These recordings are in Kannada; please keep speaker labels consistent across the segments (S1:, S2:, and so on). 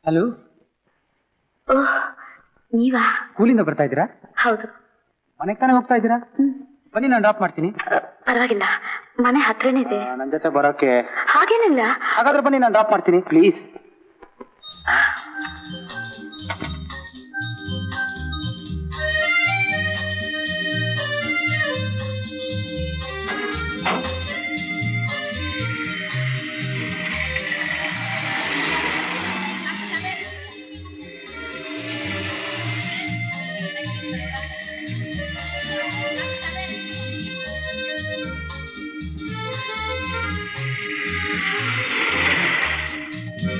S1: ಹಲೋ.
S2: ಓಹ್, ನೀವಾ?
S1: ಸ್ಕೂಲಿಂದ ಬರ್ತಾ ಇದ್ದೀರಾ?
S2: ಹೌದು.
S1: ಮನೆಗೆ ತಾನೇ ಹೋಗ್ತಾ ಇದ್ದೀರಾ? ಬನ್ನಿ, ನಾನು ಡ್ರಾಪ್ ಮಾಡ್ತೀನಿ.
S2: ಪರವಾಗಿಲ್ಲ, ಮನೆ ಹತ್ರನೇ ಇದೆ.
S1: ನನ್ನ ಜೊತೆ ಬರೋಕೆ
S2: ಹಾಗೇನಿಲ್ಲ.
S1: ಹಾಗಾದ್ರೆ ಬನ್ನಿ, ನಾನು ಡ್ರಾಪ್ ಮಾಡ್ತೀನಿ ಪ್ಲೀಸ್.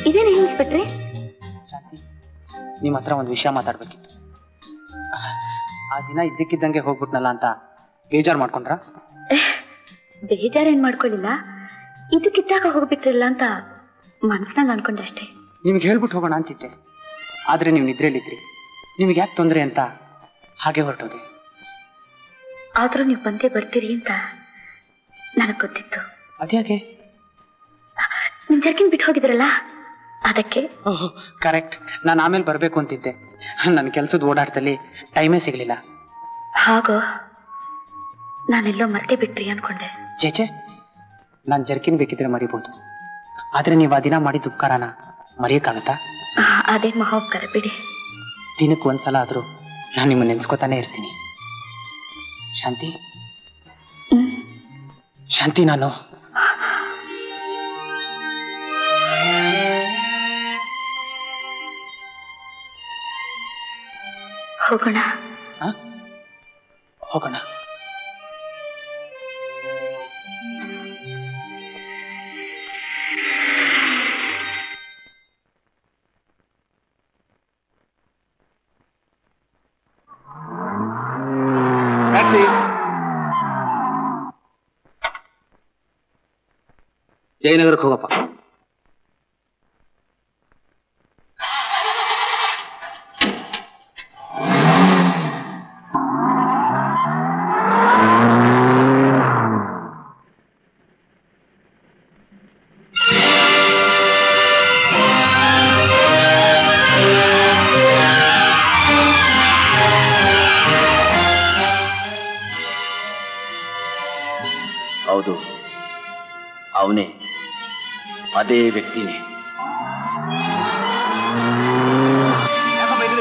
S2: ಇದೇನು ಇನ್ಸ್ಪೆಕ್ಟ್ರೆ?
S1: ಶಾಂತಿ, ನಿಮ್ಮ ಹತ್ರ ಒಂದು ವಿಷಯ ಮಾತಾಡ್ಬೇಕಿತ್ತು. ಆ ದಿನ ಇದ್ದಕ್ಕಿದ್ದಂಗೆ ಹೋಗ್ಬಿಟ್ನಲ್ಲ ಅಂತ ಬೇಜಾರು ಮಾಡ್ಕೊಂಡ್ರ?
S2: ಬೇಜಾರೇನ್ ಮಾಡ್ಕೊಳ್ಳಿಲ್ಲ, ಇದಕ್ಕಿದ್ದಾಗ ಹೋಗ್ಬಿಟ್ಟಿರಲ್ಲ ಅಂತ ಮನಸ್ಸಿನಲ್ಲಿ ಅನ್ಕೊಂಡಷ್ಟೇ.
S1: ನಿಮ್ಗೆ ಹೇಳ್ಬಿಟ್ಟು ಹೋಗೋಣ ಅಂತಿದ್ದೆ, ಆದ್ರೆ ನೀವು ನಿದ್ರೆಯಲ್ಲಿದ್ರಿ. ನಿಮ್ಗೆ ಯಾಕೆ ತೊಂದರೆ ಅಂತ ಹಾಗೆ ಹೊರಟೋದೆ.
S2: ಆದ್ರೂ ನೀವು ಬಂದೇ ಬರ್ತೀರಿ ಅಂತ ನನಗೆ ಗೊತ್ತಿತ್ತು.
S1: ಅದ್ಯಾಕೆ?
S2: ನಿಮ್ ಜರ್ಕಿನ್ ಬಿಟ್ಟು ಹೋಗಿದ್ರಲ್ಲ ಅದಕ್ಕೆ.
S1: ಓಹ್ ಕರೆಕ್ಟ್, ನಾನು ಆಮೇಲೆ ಬರಬೇಕು ಅಂತಿದ್ದೆ. ನನ್ನ ಕೆಲಸದ ಓಡಾಟದಲ್ಲಿ ಟೈಮೇ ಸಿಗಲಿಲ್ಲ.
S2: ಹಾಗೋ, ನಾನೆಲ್ಲೋ ಮರ್ತೆ ಬಿಟ್ರಿ ಅನ್ಕೊಂಡೆ.
S1: ಚೇಚೆ, ನಾನು ಜರ್ಕಿನ್ ಬೇಕಿದ್ರೆ ಮರಿಬೋದು, ಆದ್ರೆ ನೀವು ಆ ದಿನ ಮಾಡಿದ ಉಪಕಾರನ ಮರೆಯೋಕ್ಕಾಗತ್ತಾ?
S2: ಅದೇ ಮಹೋಪಕಾರ ಬಿಡಿ.
S1: ದಿನಕ್ಕೆ ಒಂದ್ಸಲ ಆದರೂ ನಾನು ನಿಮ್ಮನ್ನು ನೆನೆಸ್ಕೋತಾನೆ ಇರ್ತೀನಿ. ಶಾಂತಿ, ಶಾಂತಿ, ನಾನು
S2: ಹೋಗೋಣ.
S1: ಹೋಗೋಣ. ಟ್ಯಾಕ್ಸಿ. ಜಯನಗರಕ್ಕೆ ಹೋಗಪ್ಪ.
S3: ಹೌದು, ಅವನೇ, ಅದೇ ವ್ಯಕ್ತಿನೇ.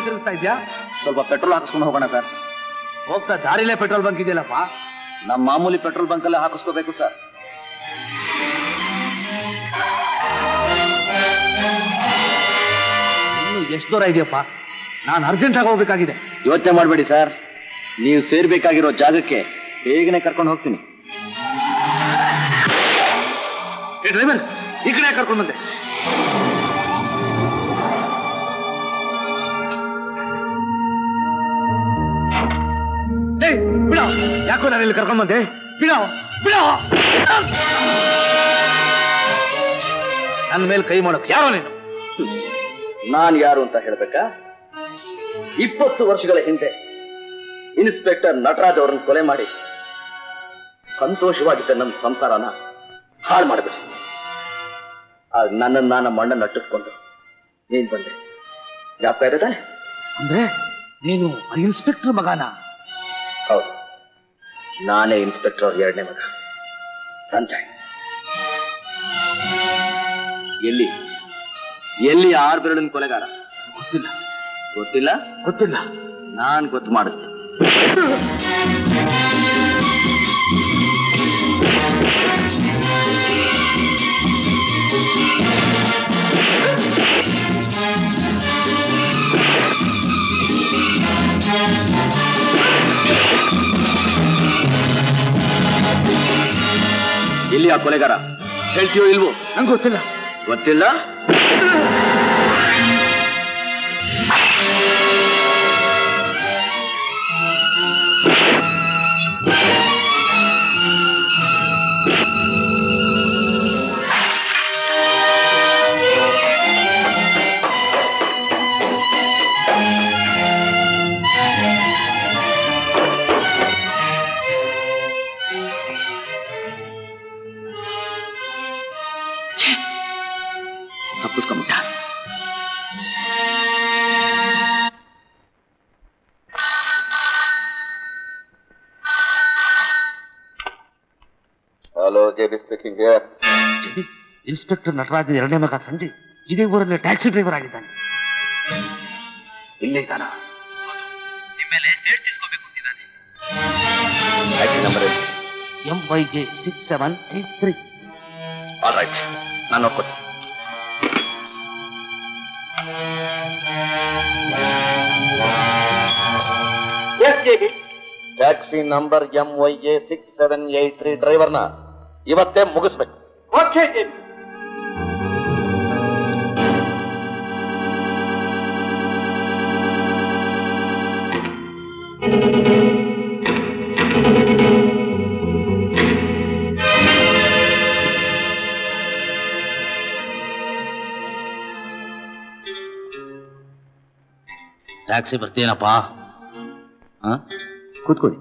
S1: ತಿರುಗಿಸ್ತಾ ಇದ್ಯಾ?
S3: ಸ್ವಲ್ಪ ಪೆಟ್ರೋಲ್ ಹಾಕಿಸ್ಕೊಂಡು ಹೋಗೋಣ ಸರ್.
S1: ಹೋಗ್ತಾ ದಾರಿಲೇ ಪೆಟ್ರೋಲ್ ಬಂಕ್ ಇದೆಯಲ್ಲಪ್ಪ.
S3: ನಮ್ಮ ಮಾಮೂಲಿ ಪೆಟ್ರೋಲ್ ಬಂಕ್ ಅಲ್ಲೇ ಹಾಕಿಸ್ಕೋಬೇಕು ಸರ್.
S1: ಇನ್ನು ಎಷ್ಟು ದೂರ ಇದೆಯಪ್ಪ? ನಾನು ಅರ್ಜೆಂಟ್ ಆಗಿ ಹೋಗ್ಬೇಕಾಗಿದೆ.
S3: ಯೋಚನೆ ಮಾಡಬೇಡಿ ಸರ್, ನೀವು ಸೇರ್ಬೇಕಾಗಿರೋ ಜಾಗಕ್ಕೆ ಬೇಗನೆ ಕರ್ಕೊಂಡು ಹೋಗ್ತೀನಿ.
S1: ಡ್ರೈವರ್, ಈ ಕಡೆ ಕರ್ಕೊಂಡು ಬಂದೆ. ಬಿಡ, ಯಾಕೋ ನಾನು ಇಲ್ಲಿ ಕರ್ಕೊಂಡು ಬಂದೆ. ಬಿಡ ಬಿಡ, ನನ್ನ ಮೇಲೆ ಕೈ ಮಾಡೋಕ್ ಯಾರೋ ನೀನು?
S3: ನಾನು ಯಾರು ಅಂತ ಹೇಳ್ಬೇಕಾ? 20 ವರ್ಷಗಳ ಹಿಂದೆ ಇನ್ಸ್ಪೆಕ್ಟರ್ ನಟರಾಜ್ ಅವರನ್ನು ಕೊಲೆ ಮಾಡಿ ಸಂತೋಷವಾಗಿದ್ದ ನನ್ನ ಸಂಸಾರನ ಹಾಳು ಮಾಡಬೇಕು. ಆಗ ನನ್ನನ್ನು ನಾನು ಮಣ್ಣನ್ನು ನಟ್ಟಿಸ್ಕೊಂಡು ನೀನ್ ಬಂದೆ. ಜ್ಞಾಪಕ ಇದೆ ತಾನೆ?
S1: ಅಂದ್ರೆ ನೀನು ಇನ್ಸ್ಪೆಕ್ಟರ್ ಮಗನ?
S3: ಹೌದು, ನಾನೇ ಇನ್ಸ್ಪೆಕ್ಟರ್ ಅವ್ರ 2ನೇ ಮಗ ಸಂಜಯ್. ಎಲ್ಲಿ ಎಲ್ಲಿ 6 ಬೆರಳಿನ ಕೊಲೆಗಾರ?
S1: ಗೊತ್ತಿಲ್ಲ.
S3: ಗೊತ್ತಿಲ್ಲ?
S1: ಗೊತ್ತಿಲ್ಲ.
S3: ನಾನ್ ಗೊತ್ತು ಮಾಡಿಸ್ತೀನಿ. ಎಲ್ಲಿ ಆ ಕೊಲೆಗಾರ? ಹೇಳ್ತೀಯೋ ಇಲ್ವೋ?
S1: ನಂಗೆ ಗೊತ್ತಿಲ್ಲ.
S3: ಗೊತ್ತಿಲ್ಲ? ತಪ್ಪಿಸ್ಕೊಂಬಿಟ್ಟ. Hello JB speaking here.
S4: Inspector Nataraj ಎರಡನೇ ಮಗ ಸಂಜಯ್ ಇದೇ ಊರಲ್ಲಿ ಟ್ಯಾಕ್ಸಿ ಡ್ರೈವರ್ ಆಗಿದ್ದಾನೆ.
S3: ಇಲ್ಲಿ ಇದ್ದಾನ?
S1: ನಿಮ್ಮೇಲೆ ಸೇಡ್ ತಿಳ್ಕೋಬೇಕು ಅಂತಿದ್ದಾನೆ.
S3: Taxi number
S4: MYJ 6783.
S3: All right, ನಾನು ನೋಡ್ಕೊತೀನಿ. ಟ್ಯಾಕ್ಸಿ ನಂಬರ್ MYJ 6783 ಡ್ರೈವರ್ನ ಇವತ್ತೇ ಮುಗಿಸ್ಬೇಕು.
S1: ಓಕೆ
S4: ಟ್ಯಾಕ್ಸಿ ಬರ್ತೀನಪ್ಪ.
S3: ಕೂತ್ಕೊಳ್ಳಿ.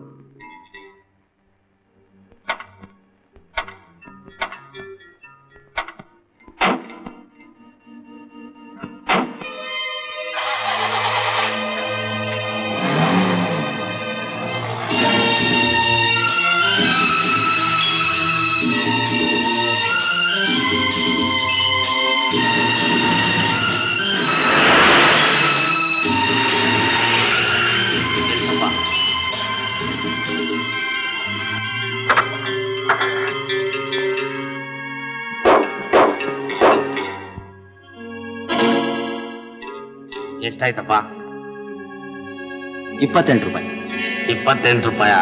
S4: ಎಷ್ಟಾಯ್ತಪ್ಪ?
S3: 28 ರೂಪಾಯಿ.
S4: 28 ರೂಪಾಯಾ?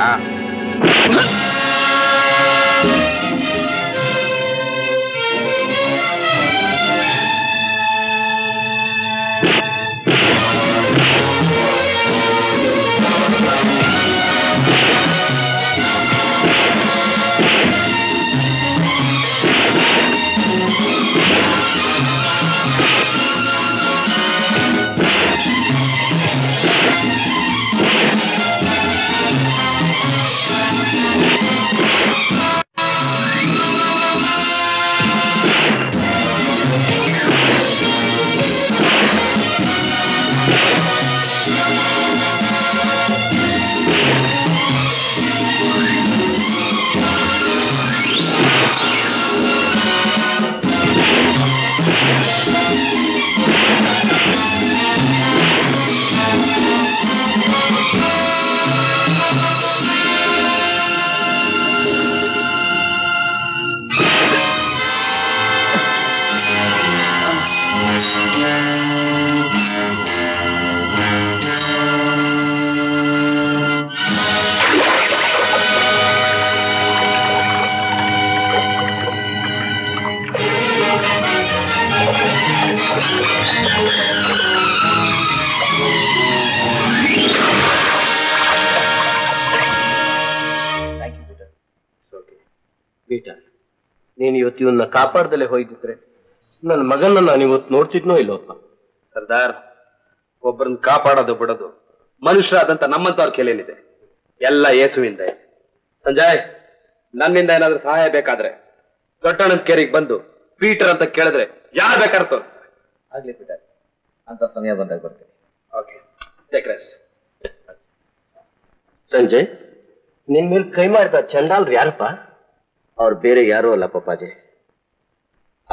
S5: ನೀನು ಇವತ್ತು ಇವನ್ನ ಕಾಪಾಡ್ದಲ್ಲೇ ಹೋಯ್ದಿದ್ರೆ ನನ್ನ ಮಗನ್ನ ನಾನು ಇವತ್ತು ನೋಡ್ತಿದ್ನೋ ಇಲ್ಲೋಪ್ಪ.
S6: ಸರ್ದಾರ್, ಒಬ್ಬರನ್ನ ಕಾಪಾಡೋದು ಬಿಡೋದು ಮನುಷ್ಯರಾದಂತ ನಮ್ಮಂತವ್ರ ಕೆಲೆಯಲ್ಲಿದೆ. ಎಲ್ಲ ಯೇಸುವಿಂದ. ಸಂಜಯ್, ನನ್ನಿಂದ ಏನಾದ್ರೂ ಸಹಾಯ ಬೇಕಾದ್ರೆ ದೊಡ್ಡಣ್ಣನ ಕೇರಿಗೆ ಬಂದು ಪೀಟರ್ ಅಂತ ಕೇಳಿದ್ರೆ ಯಾರು ಬೇಕಾದ್ರೆ ತೋರಿಸ್ತಾರೆ.
S3: ಆಗ್ಲಿ ಪೀಟರ್, ಅಂತ ಸಮಯ ಬಂದಾಗ ಬರ್ತೀನಿ.
S6: Okay, take rest.
S5: ಸಂಜಯ್, ನಿನ್ ಮೇಲೆ ಕೈ ಮಾಡಿದ ಚಂಡಾಲ್ರು ಯಾರಪ್ಪ?
S3: ಅವ್ರು ಬೇರೆ ಯಾರೂ ಅಲ್ಲ ಪಪ್ಪಾಜಿ.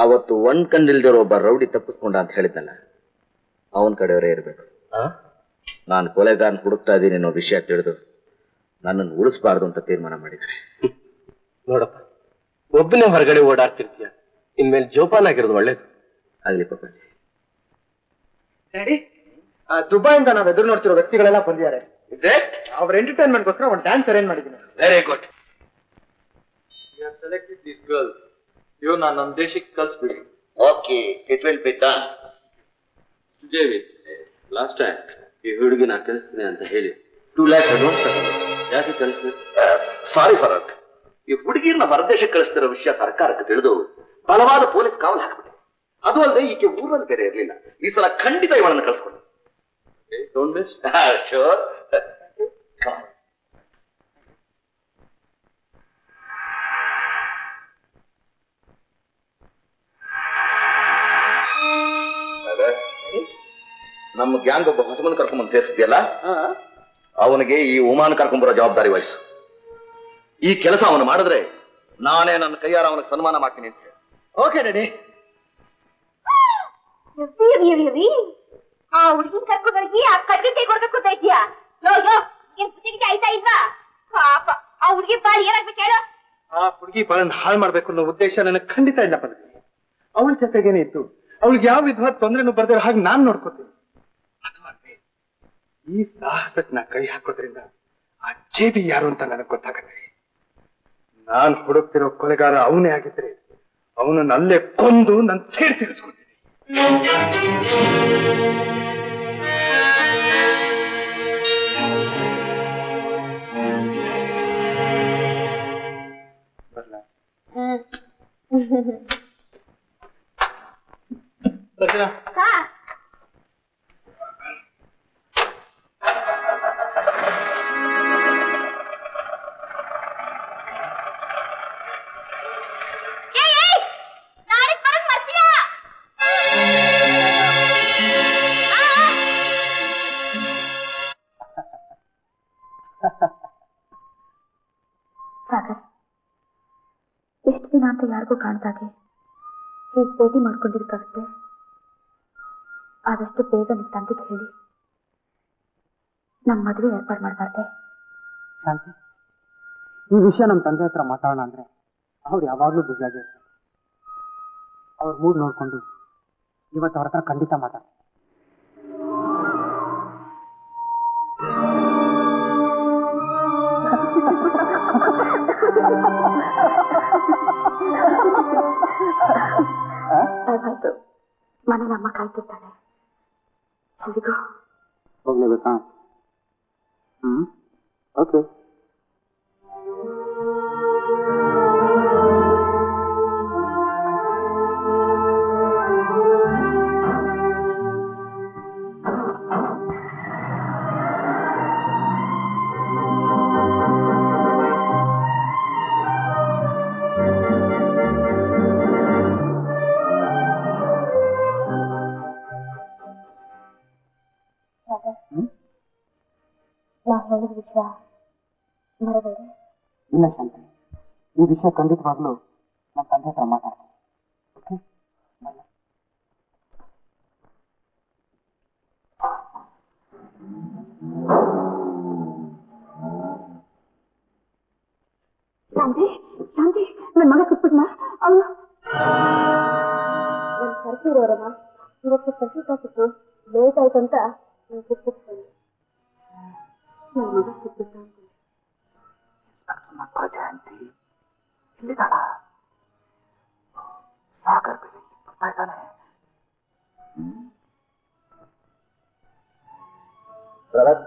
S3: ಅವತ್ತು ಒಂದ್ ಕಣ್ಣಿಲ್ದಿರೋ ಒಬ್ಬ ರೌಡಿ ತಪ್ಪಿಸ್ಕೊಂಡ ಅಂತ ಹೇಳಿದ್ದಲ್ಲ, ಅವನ್ ಕಡೆಯವರೇ ಇರ್ಬೇಕು. ನಾನು ಕೊಲೆಗಾರನ್ ಹುಡುಕ್ತಾ ಇದ್ದೀನಿ ಅನ್ನೋ ವಿಷಯ ತಿಳಿದು ನನ್ನನ್ನು ಉಳಿಸಬಾರ್ದು ಅಂತ ತೀರ್ಮಾನ ಮಾಡಿದ್ರೆ.
S5: ನೋಡಪ್ಪ, ಒಬ್ಬನೇ ಹೊರಗಡೆ ಓಡಾಡ್ತಿರ್ತೀಯ, ಇನ್ಮೇಲೆ ಜೋಪಾನ ಆಗಿರೋದು ಒಳ್ಳೇದು.
S3: ಆಗ್ಲಿ ಪಪ್ಪಾಜಿ.
S1: ಡ್ಯಾಡಿ, ದುಬೈಯಿಂದ ನಾವು ಎದುರು ನೋಡ್ತಿರೋ ವ್ಯಕ್ತಿಗಳೆಲ್ಲ ಬಂದಿದ್ದಾರೆ. ಅವ್ರ ಎಂಟರ್ಟೈನ್ಮೆಂಟ್ಗೋಸ್ಕರ ಒಂದು ಡ್ಯಾನ್ಸ್ ಅರೇಂಜ್ ಮಾಡಿದ್ದೀನಿ.
S6: Very good.
S5: Selected this girl. ಇವ್ನ ನಮ್ಮ ದೇಶಕ್ಕೆ ಕಳಿಸ್ಬಿಡಿ.
S3: Okay, it will be done.
S5: JV, last time ಈ ಹುಡುಗಿ ನಾ ಕಳಿಸ್ತೀನಿ ಅಂತ ಹೇಳಿ
S3: 2 lakhs ಅಡ್ವಾನ್ಸ್.
S5: ಯಾಕೆ ಕಳಿಸ್ತೀನಿ?
S3: ಸಾರಿ ಫರಕ್, ಈ ಹುಡುಗಿರ್ನ ಹೊರದೇಶಕ್ಕೆ ಕಳಿಸ್ತಿರೋ ವಿಷಯ ಸರ್ಕಾರಕ್ಕೆ ತಿಳಿದು ಬಲವಾದ ಪೊಲೀಸ್ ಕಾವಲು ಹಾಕ್ಬಿಟ್ಟೆ. ಅದು ಅಲ್ಲದೆ ಈಕೆ ಊರಲ್ಲಿ ಬೇರೆ ಇರಲಿಲ್ಲ. ಈ ಸಲ ಖಂಡಿತ ಇವಳನ್ನು ಕಳಿಸ್ಕೊಡು.
S5: Don't miss.
S3: ಶೋರ್. ನಮ್ಮ ಗ್ಯಾಂಗ್ ಒಬ್ಬ ಹೊಸಮನ್ ಕರ್ಕೊಂಡ್ಬಂದು ಸೇರಿಸಿದ್ಯಲ್ಲ, ಅವನಿಗೆ ಈ ಉಮಾನ್ ಕರ್ಕೊಂಡ್ಬರೋ ಜವಾಬ್ದಾರಿ ವಹಿಸು. ಈ ಕೆಲಸ ಅವನು ಮಾಡಿದ್ರೆ ನಾನೇ ನನ್ನ ಕೈಯಾರ ಅವನಿಗೆ ಸನ್ಮಾನ ಮಾಡ್ತೀನಿ ಅಂತ ಹೇಳಿ.
S1: Okay daddy.
S2: ಆ ಹುಡುಗಿನ ಕರ್ಕೊಂಡೋಗಿ ಆ ಕಡ್ಗೆ ಕೈ ಕೊಡ್ಬೇಕು ಅಂತ ಇದೆಯಾ? ಯೋ ಏನ್ ಬುದ್ಧಿಗೆ ಆಯ್ತಾ ಇಲ್ವಾ? ಪಾಪ ಆ ಹುಡುಗಿ ಬಾಳ್ ಏನಾಗ್ಬೇಕು ಹೇಳು?
S5: ಆ ಹುಡುಗಿ ಬಾಳನ್ನ ಹಾಳು ಮಾಡ್ಬೇಕು ಅನ್ನೋ ಉದ್ದೇಶ ನನಗೆ ಖಂಡಿತ ಇಲ್ಲ ಪದ್ಮಿ. ಅವಳ ಜೊತೆಗೇನೆ ಇತ್ತು ಅವಳಿಗೆ ಯಾವ ವಿಧವಾದ ತೊಂದರೆನೂ ಬರ್ದಿರೋ ಹಾಗೆ ನಾನ್ ನೋಡ್ಕೋತೀನಿ. ಅದು ಅಲ್ವೇ ಈ ಸಾಹಸಕ್ಕೆ ನಾ ಕೈ ಹಾಕೋದ್ರಿಂದ ಆ ಜೇಬಿ ಯಾರು ಅಂತ ನನಗೆ ಗೊತ್ತಾಗತ್ತೆ. ನಾನ್ ಹುಡುಕ್ತಿರೋ ಕೊಲೆಗಾರ ಅವನೇ ಆಗಿದ್ರೆ ಅವನನ್ನ ಅಲ್ಲೇ ಕೊಂದು ನನ್ ಸೇಡ್ ತೀರಿಸ್ಕೊತೀನಿ. ಬರ್ಲಾ?
S2: ಸಾಗರ್, ಎಷ್ಟು ದಿನ ಅಂತ ಯಾರಿಗೂ ಕಾಣ್ದಾಗೆ ಹೀಗೆ ಭೇಟಿ ಮಾಡ್ಕೊಂಡಿರ್ಕಾಗುತ್ತೆ. ಆದಷ್ಟು ಬೇಗ ನಿಮ್ ತಂದೆಗೆ ಹೇಳಿ ನಮ್ಮ ಮದುವೆ ಏರ್ಪಾಡು ಮಾಡಬಾರ್ದೆ?
S1: ಶಾಂತಿ, ಈ ವಿಷಯ ನಮ್ಮ ತಂದೆ ಹತ್ರ ಮಾತಾಡೋಣ ಅಂದ್ರೆ ಅವ್ರು ಯಾವಾಗಲೂ ಬ್ಯುಸಿಯಾಗಿರ್ತಾರೆ. ಅವ್ರ ಮೂಡ್ ನೋಡ್ಕೊಂಡು ಇವತ್ತು ಅವ್ರ ಹತ್ರ ಖಂಡಿತ ಮಾತಾಡ್ತಾರೆ.
S2: ಆಯ್ತು, ಮನೇಲಿ ಅಮ್ಮ ಕಾಯ್ತಿರ್ತಾಳೆ. ಎಲ್ಲಿಗೂ
S1: ಹೋಗ್ಲೇಬೇಕಾ? ಓಕೆ.
S2: ನಾ ಹೇಳಿದ ವಿಷಯ ಮರಬೇಡಿ.
S1: ಇಲ್ಲ ಶಾಂತಿ, ಈ ವಿಷಯ ಖಂಡಿತವಾಗ್ಲೂ ನಮ್ಮ ತಂದೆ ಹತ್ರ ಮಾತಾಡ್ತೀನಿ. ಓಕೆ,
S2: ಶಾಂತಿ ಶಾಂತಿ, ನನ್ನ ಮಗ ಸಿಕ್ಬಿಟ್ನ? ಅವನು ನನ್ನ ಕರ್ಕಿ ಇರೋರಮ್ಮ, ಇವತ್ತು ಸ್ಪೆಷಲ್ ಸಿಕ್ತು, ಲೇಟ್ ಆಯ್ತಂತ ಸಿಕ್ಬಿಟ್ಟು ನನ್ನ ಮಗ ಸಿಕ್ಬಿಟ್ಟ.
S1: ಶಾಂತಿ ಇಲ್ಲಿದ್ದಾಳ? ಸಾಗರ್ ಬೆಲೆ ಬರ್ತಾ ಇದ್ದಾನೆ.
S3: ಪ್ರಭತ್,